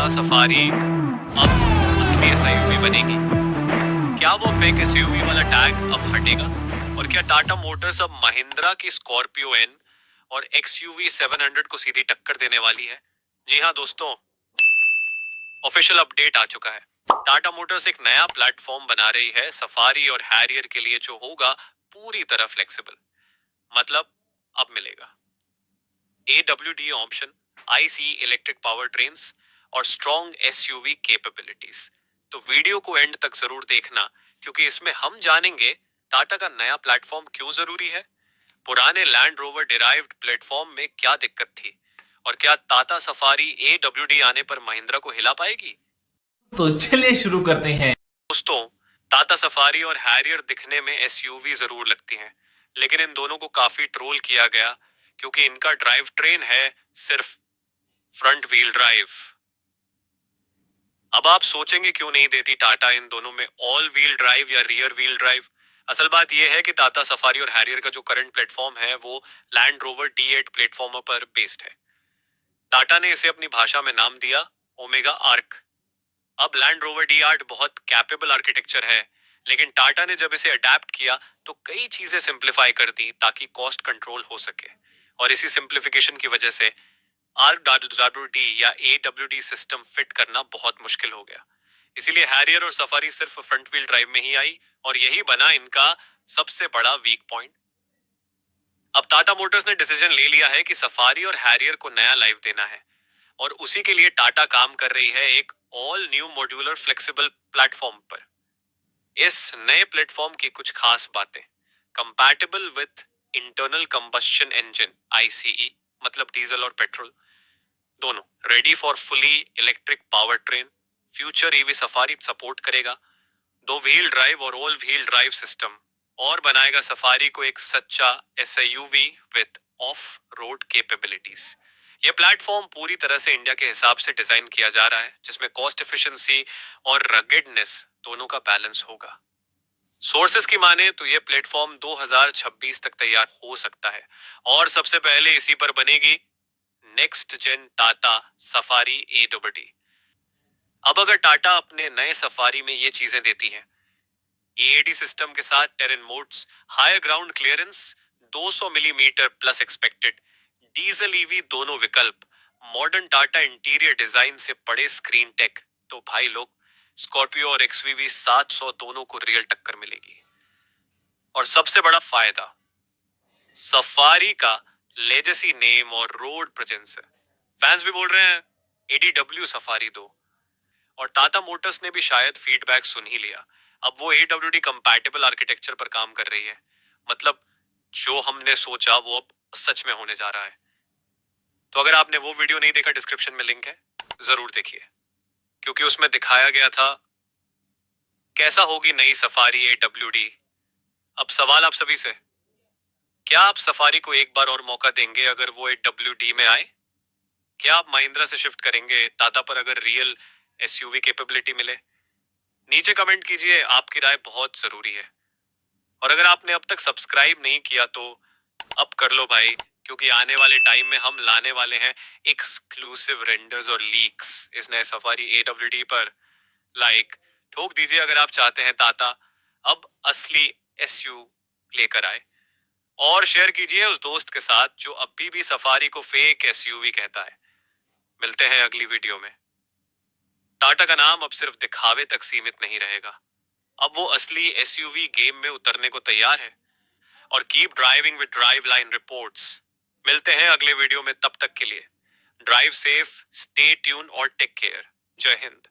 Tata safari अब असली SUV बनेगी? क्या वो फेक एसयूवी वाला टैग अब हटेगा? और क्या टाटा मोटर्स अब महिंद्रा की स्कॉर्पियो एन और एक्सयूवी 700 को सीधी टक्कर देने वाली है? जी हाँ दोस्तों, ऑफिशियल अपडेट आ चुका है। टाटा मोटर्स एक नया प्लेटफॉर्म बना रही है सफारी और हैरियर के लिए, जो होगा पूरी तरह फ्लेक्सिबल। मतलब अब मिलेगा AWD option, IC electric power trains और स्ट्रॉन्ग SUV कैपेबिलिटीज। तो वीडियो को एंड तक जरूर देखना, क्योंकि इसमें हम जानेंगे टाटा का नया प्लेटफॉर्म क्यों जरूरी है, पुराने लैंड रोवर डिराइव्ड प्लेटफॉर्म में क्या दिक्कत थी, और क्या टाटा सफारी AWD आने पर महिंद्रा को हिला पाएगी। तो चलिए शुरू करते हैं। दोस्तों, टाटा सफारी और हैरियर दिखने में एसयूवी जरूर लगती हैं, लेकिन इन दोनों को काफी ट्रोल किया गया क्योंकि इनका ड्राइव ट्रेन है सिर्फ फ्रंट व्हील ड्राइव। अब आप सोचेंगे क्यों नहीं देती टाटा इन दोनों में ऑल व्हील ड्राइव या रियर व्हील ड्राइव। असल बात यह है कि टाटा सफारी और हैरियर का जो करंट प्लेटफॉर्म है वो लैंड रोवर D8 प्लेटफॉर्म पर बेस्ड है। टाटा ने इसे अपनी भाषा में नाम दिया ओमेगा आर्क। अब लैंड रोवर D8 बहुत कैपेबल आर्किटेक्चर है, लेकिन टाटा ने जब इसे अडेप्ट किया तो कई चीजें सिंप्लीफाई कर दी ताकि कॉस्ट कंट्रोल हो सके। और इसी सिंप्लीफिकेशन की वजह से RWD या AWD सिस्टम फिट करना बहुत मुश्किल हो गया। इसीलिए हैरियर और सफारी सिर्फ फ्रंट व्हील ड्राइव में ही आई, और यही बना इनका सबसे बड़ा वीक पॉइंट। अब टाटा मोटर्स ने डिसीजन ले लिया है कि सफारी और हैरियर को नया लाइफ देना है, और उसी के लिए टाटा काम कर रही है एक all new modular flexible platform पर। इस नए प्लेटफॉर्म की कुछ खास बातें: compatible with internal combustion engine ICE, मतलब डीजल और पेट्रोल दोनों, ready for fully electric power train, future EV safari support करेगा, दो व्हील ड्राइव और ऑल व्हील ड्राइव सिस्टम, और बनाएगा सफारी को एक सच्चा SUV width of road capabilities. यह प्लेटफॉर्म पूरी तरह से इंडिया के हिसाब से डिजाइन किया जा रहा है, जिसमें कॉस्ट एफिशिएंसी और रगेडनेस दोनों का बैलेंस होगा। सोर्सेस की माने तो यह प्लेटफॉर्म 2026 तक तैयार हो सकता है, और सबसे पहले इसी पर बनेगी next gen Tata Safari AWD। अब अगर टाटा अपने नए सफारी में ये चीजें देती है, AAD सिस्टम के साथ terrain modes, higher ground clearance, 200 millimetre plus expected, diesel EV दोनों विकल्प, मॉडर्न टाटा इंटीरियर डिजाइन से पड़े स्क्रीन टेक, तो भाई लोग, स्कॉर्पियो और XVV 700 दोनों को रियल टक्कर मिलेगी। और सबसे बड़ा फायदा, सफारी का लेजेसी नेम और रोड प्रेजेंस है। फैंस भी बोल रहे हैं ADW सफारी दो, और टाटा मोटर्स ने भी शायद फीडबैक सुन ही लिया। अब वो AWD कंपैटिबल आर्किटेक्चर पर काम कर रही है। मतलब जो हमने सोचा वो अब सच में होने जा रहा है। तो अगर आपने वो वीडियो नहीं देखा, डिस्क्रिप्शन में लिंक है, जरूर देखिए, क्योंकि उसमें दिखाया गया था कैसा होगी नई सफारी AWD। अब सवाल आप सभी से, क्या आप सफारी को एक बार और मौका देंगे अगर वो AWD में आए? क्या आप महिंद्रा से शिफ्ट करेंगे टाटा पर अगर रियल SUV कैपेबिलिटी मिले? नीचे कमेंट कीजिए, आपकी राय बहुत जरूरी है। और अगर आपने अब तक सब्सक्राइब नहीं किया तो अब कर लो भाई, क्योंकि आने वाले टाइम में हम लाने वाले हैं एक्सक्लूसिव रेंडर्स और लीक्स इस नए सफारी AWD पर। लाइक ठोक दीजिए अगर आप चाहते हैं टाटा अब असली SU लेकर आए, और शेयर कीजिए उस दोस्त के साथ जो अभी भी सफारी को फेक SUV कहता है। मिलते हैं अगली वीडियो में। टाटा का नाम अब सिर्फ दिखावे तक सीमित नहीं रहेगा, अब वो असली SUV गेम में उतरने को तैयार है। और keep driving with drive line reports. मिलते हैं अगले वीडियो में, तब तक के लिए ड्राइव सेफ, स्टे ट्यून और टेक केयर। जय हिंद।